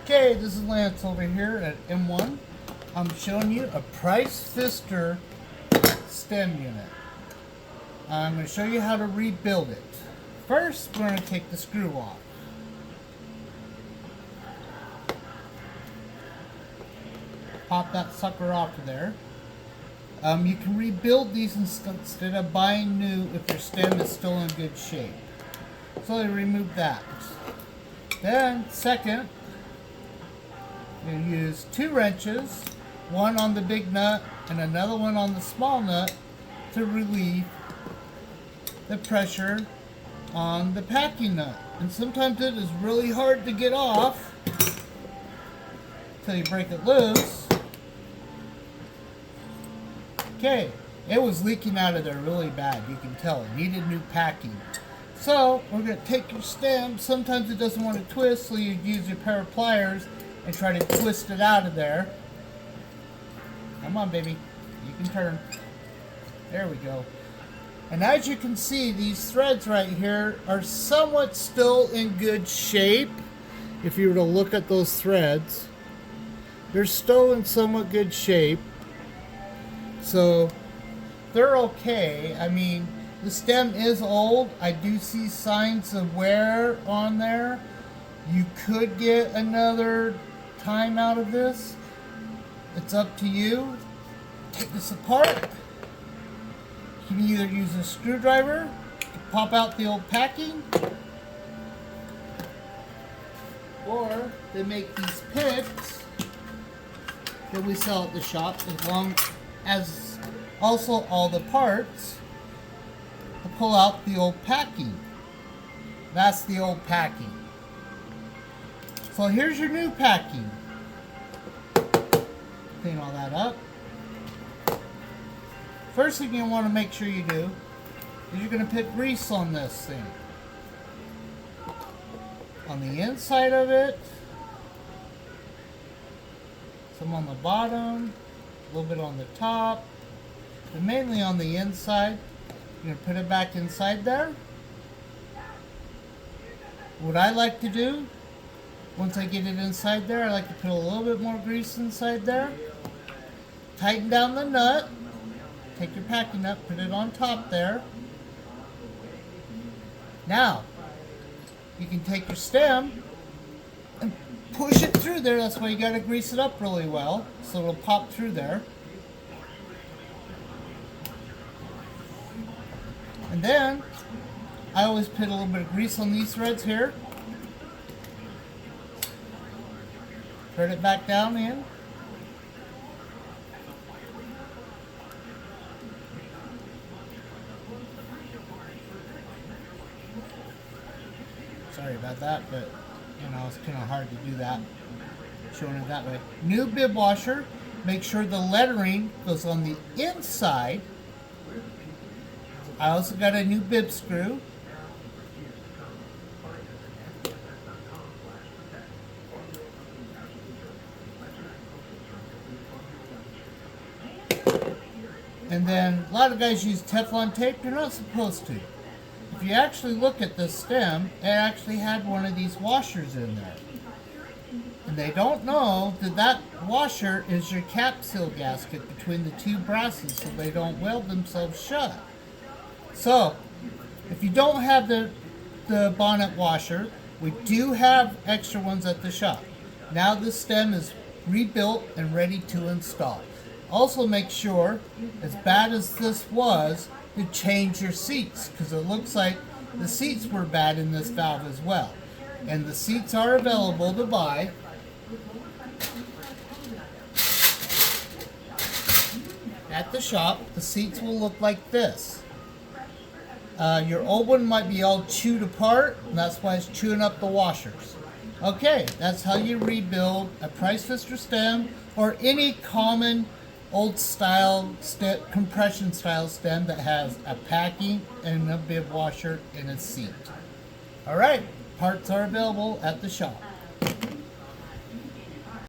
Okay, this is Lance over here at M1. I'm showing you a Pfishter stem unit. I'm going to show you how to rebuild it. First, we're going to take the screw off. Pop that sucker off of there. You can rebuild these instead of buying new if your stem is still in good shape. So I remove that. Then, second, you use 2 wrenches, one on the big nut and another one on the small nut to relieve the pressure on the packing nut. And sometimes it is really hard to get off until you break it loose. Okay, it was leaking out of there really bad. You can tell it needed new packing. So we're going to take your stem. Sometimes it doesn't want to twist, so you use your pair of pliers and try to twist it out of there. Come on, baby. You can turn. There we go. And as you can see, these threads right here are somewhat still in good shape. If you were to look at those threads, they're still in somewhat good shape. So they're okay. I mean, the stem is old. I do see signs of wear on there. You could get another time out of this. It's up to you. Take this apart. You can either use a screwdriver to pop out the old packing, or they make these picks that we sell at the shop, as long as also all the parts to pull out the old packing. That's the old packing. So here's your new packing. Clean all that up. First thing you want to make sure you do is you're going to put grease on this thing. On the inside of it, some on the bottom, a little bit on the top, but mainly on the inside. You're going to put it back inside there. What I like to do, once I get it inside there, I like to put a little bit more grease inside there. Tighten down the nut. Take your packing nut, put it on top there. Now, you can take your stem and push it through there. That's why you got to grease it up really well, so it'll pop through there. And then, I always put a little bit of grease on these threads here. Thread it back down in. Sorry about that, but you know, it's kind of hard to do that, showing it that way. New bib washer. Make sure the lettering goes on the inside. I also got a new bib screw. And then a lot of guys use Teflon tape. You're not supposed to. If you actually look at the stem, it actually had one of these washers in there. And they don't know that that washer is your cap seal gasket between the two brasses, so they don't weld themselves shut. So, if you don't have the bonnet washer, we do have extra ones at the shop. Now the stem is rebuilt and ready to install. Also make sure, as bad as this was, to change your seats, because it looks like the seats were bad in this valve as well. And the seats are available to buy. At the shop, the seats will look like this. Your old one might be all chewed apart, and that's why it's chewing up the washers. Okay, that's how you rebuild a Pfishter stem or any common old style compression style stem that has a packing and a bib washer and a seat. Alright, parts are available at the shop.